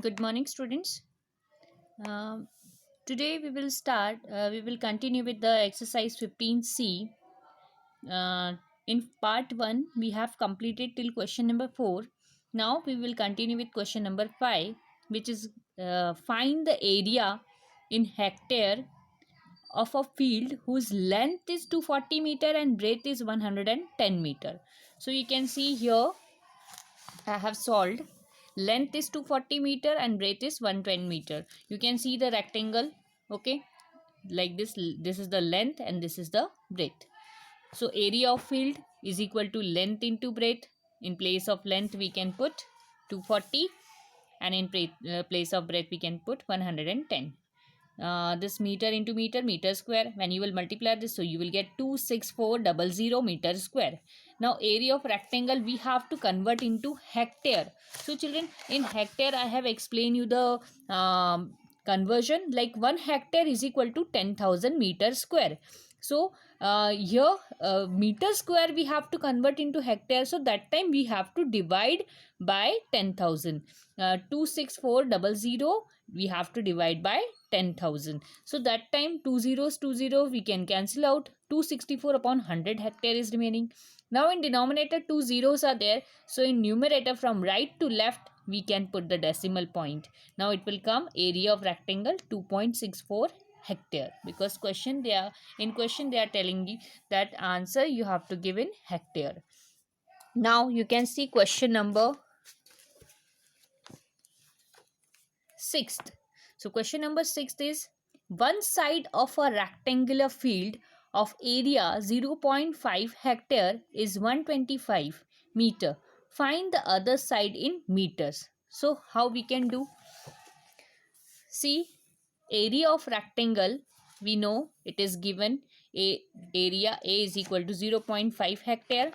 Good morning, students. Um, Today we will continue with the exercise 15C. In part 1, we have completed till question number 4. Now we will continue with question number 5, which is find the area in hectare of a field whose length is 240 meter and breadth is 110 meter. So you can see here I have solved. Length is 240 meter and breadth is 120 meter. You can see the rectangle. Okay, like this. This is the length and this is the breadth. So area of field is equal to length into breadth. In place of length we can put 240 and in place of breadth we can put 110. This meter into meter square, when you will multiply this, so you will get 26400 meter square. Now area of rectangle we have to convert into hectare. So children, in hectare I have explained you the conversion, like 1 hectare is equal to 10,000 meter square. So here meter square we have to convert into hectare, so that time we have to divide by 10,000. 26400 we have to divide by 10,000. So that time 2 zeros we can cancel out. 264 upon 100 hectare is remaining. Now in denominator 2 zeros are there, so in numerator from right to left we can put the decimal point. Now it will come area of rectangle 2.64 hectare, because they are telling you that answer you have to give in hectare. Now you can see question number 6th. So question number 6 is, one side of a rectangular field of area 0.5 hectare is 125 meter. Find the other side in meters. So how we can do? See, area of rectangle, we know it is given area A is equal to 0.5 hectare.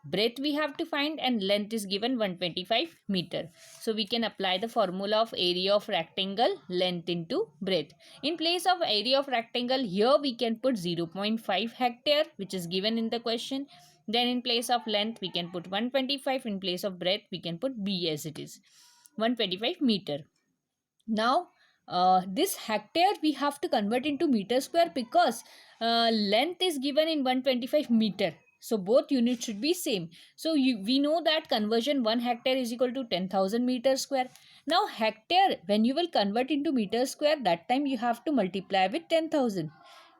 Breadth we have to find and length is given 125 meter. So we can apply the formula of area of rectangle, length into breadth. In place of area of rectangle, here we can put 0.5 hectare, which is given in the question. Then in place of length we can put 125. In place of breadth we can put B as it is, 125 meter. Now this hectare we have to convert into meter square, because length is given in 125 meter. So both units should be same. So we know that conversion 1 hectare is equal to 10,000 meter square. Now hectare, when you will convert into meter square, that time you have to multiply with 10,000.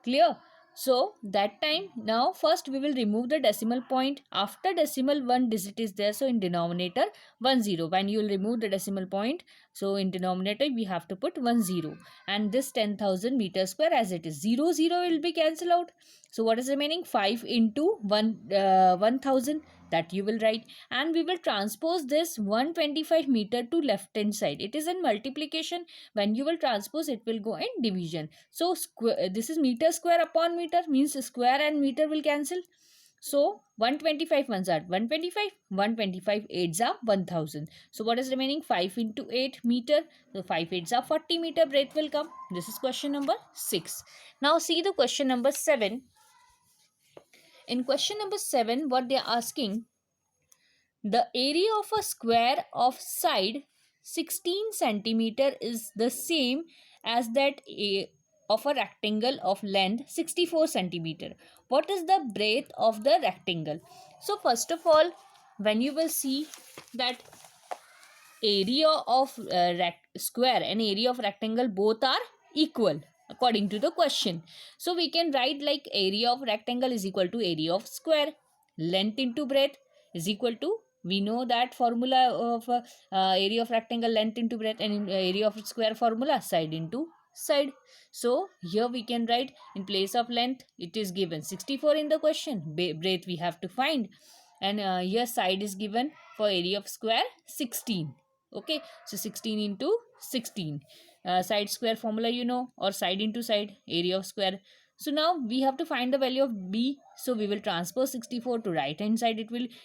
Clear? So that time, now first we will remove the decimal point. After decimal, one digit is there. So in denominator 10. When you will remove the decimal point, so in denominator we have to put 10. And this 10,000 meter square as it is. 0 will be cancelled out. So what is remaining? 5 into 1,000. That you will write, and we will transpose this 125 meter to left hand side. It is in multiplication. When you will transpose, it will go in division. So this is meter square upon meter, means square and meter will cancel. So 125 ones are 125, 125 8s are 1000. So what is remaining? 5 into 8 meter. So 5 8s are 40 meter breadth will come. This is question number 6. Now see the question number 7. In question number 7, what they are asking, the area of a square of side 16 centimeter is the same as that of a rectangle of length 64 centimeter. What is the breadth of the rectangle? So first of all, when you will see that area of square and area of rectangle both are equal according to the question. So we can write like area of rectangle is equal to area of square. Length into breadth is equal to, we know that formula of area of rectangle, length into breadth, and in area of square formula, side into side. So here we can write, in place of length it is given 64 in the question, breadth we have to find, and here side is given for area of square 16. Okay, so 16 into 16, side square formula you know, or side into side, area of square. So now we have to find the value of B. So we will transpose 64 to right hand side.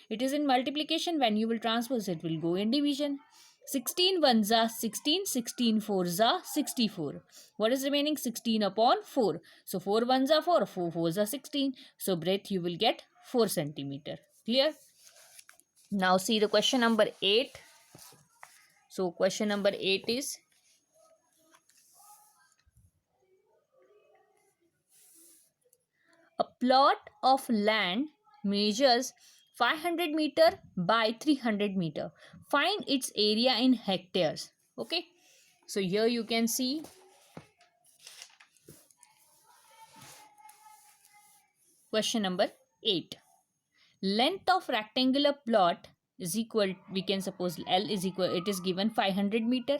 It is in multiplication. When you will transpose, it will go in division. 16 ones are 16, 16 fours are 64. What is remaining? 16 upon 4. So 4 ones are 4, 4 fours are 16. So breadth you will get 4 centimeter. Clear? Now see the question number 8. So question number 8 is, a plot of land measures 500 meter by 300 meter. Find its area in hectares. Okay. So here you can see question number 8. Length of rectangular plot is equal, we can suppose L is equal, it is given 500 meter.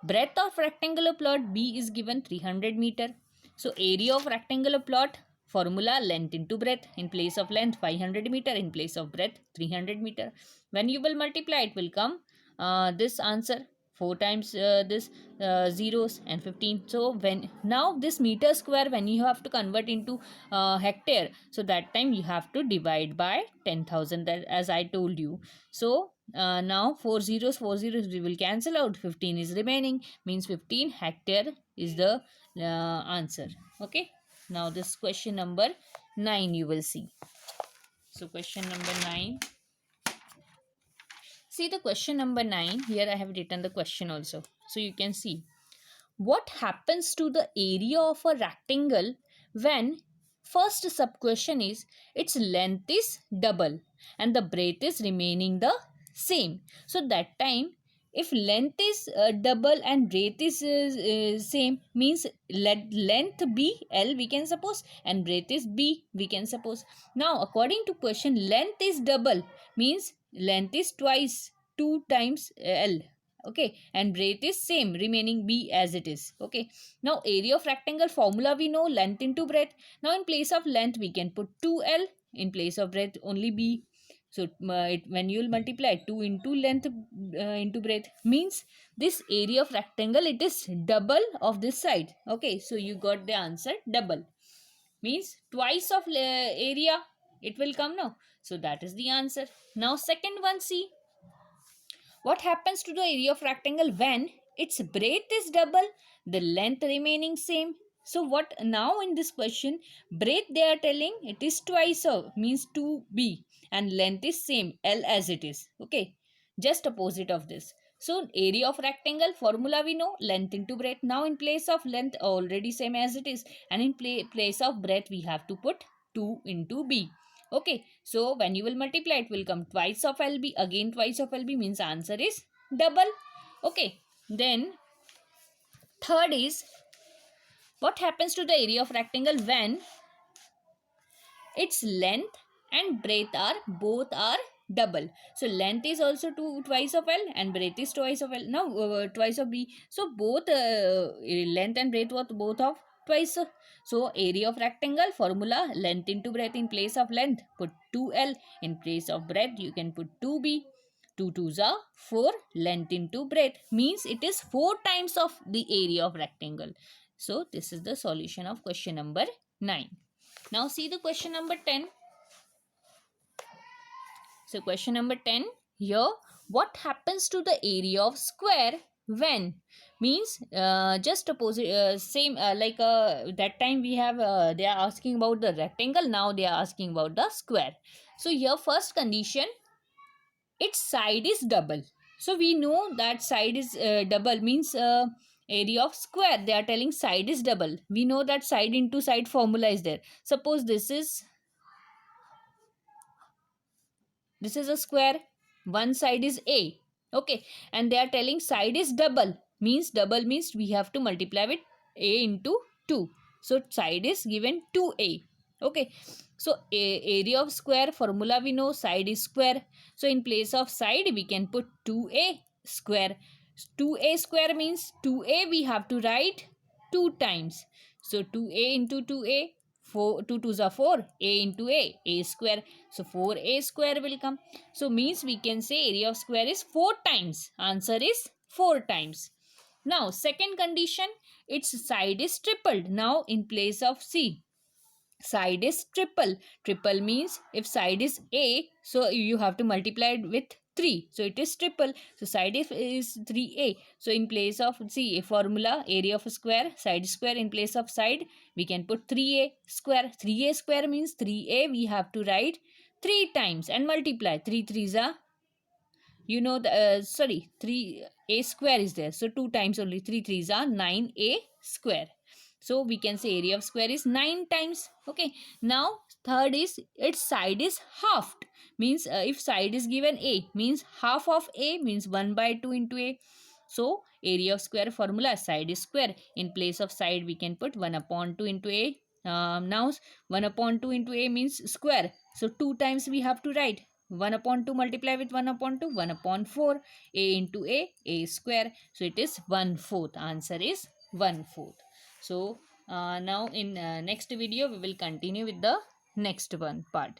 Breadth of rectangular plot B is given 300 meter. So area of rectangular plot, formula length into breadth. In place of length 500 meter, in place of breadth 300 meter. When you will multiply, it will come this answer, 4 times this zeros and 15. So when now this meter square, when you have to convert into hectare, so that time you have to divide by 10,000, that as I told you. So now 4 zeros we will cancel out, 15 is remaining, means 15 hectare is the answer. Okay. Now this question number 9 you will see. So question number 9. See the question number 9. Here I have written the question also. So you can see, what happens to the area of a rectangle when first sub question is its length is double and the breadth is remaining the same. So that time, if length is double and breadth is same, means let length be L we can suppose and breadth is B we can suppose. Now according to question, length is double means length is twice 2 times L. Okay, and breadth is same, remaining B as it is. Okay, now area of rectangle formula we know, length into breadth. Now in place of length we can put 2L, in place of breadth only B. So when you will multiply 2 into length into breadth, means this area of rectangle, it is double of this side. Okay, so you got the answer double, means twice of area it will come now. So that is the answer. Now second one, see what happens to the area of rectangle when its breadth is double, the length remaining same. So what now in this question, breadth they are telling it is twice of, means 2b, and length is same L as it is. Okay, just opposite of this. So area of rectangle formula we know, length into breadth. Now in place of length already same as it is, and in place of breadth we have to put 2 into b. Okay, so when you will multiply, it will come twice of LB, again twice of LB, means answer is double. Okay, then third is, what happens to the area of rectangle when its length and breadth are both are double? So length is also twice of L and breadth is twice of L. Now twice of B. So both length and breadth were both of twice. So area of rectangle formula, length into breadth. In place of length put 2L, in place of breadth you can put 2B. 2 2s are 4, length into breadth means it is 4 times of the area of rectangle. So this is the solution of question number 9. Now see the question number 10. So question number 10 here, what happens to the area of square when, means just opposite same like that time we have they are asking about the rectangle, now they are asking about the square. So here first condition, its side is double. So we know that side is double means area of square, they are telling side is double. We know that side into side formula is there. Suppose this is a square, one side is A. Okay, and they are telling side is double means we have to multiply with A into 2. So side is given 2A. Okay, so area of square formula we know, side is square. So in place of side we can put 2A square. 2A square means 2A we have to write 2 times. So 2A into 2A, 4, 2 2s are 4, A into A square. So 4A square will come. So means we can say area of square is 4 times. Answer is 4 times. Now second condition, its side is tripled. Now in place of C, side is triple. Triple means if side is A, so you have to multiply it with 3. So it is triple. So side is 3A. So in place of C, a formula, area of a square, side square, in place of side, we can put 3A square. 3A square means 3A we have to write 3 times and multiply. 3 3s are you know the sorry, 3a square is there, so 2 times only, 3 3s are 9a square. So we can say area of square is 9 times. Okay, now third is its side is halved, means if side is given a, means half of a means 1 by 2 into a. So area of square formula, side is square, in place of side we can put 1 upon 2 into a. Now 1 upon 2 into a means square, so 2 times we have to write. 1 upon 2 multiply with 1 upon 2, 1 upon 4, a into a square. So it is 1/4. Answer is 1/4. So now in next video we will continue with the next one part.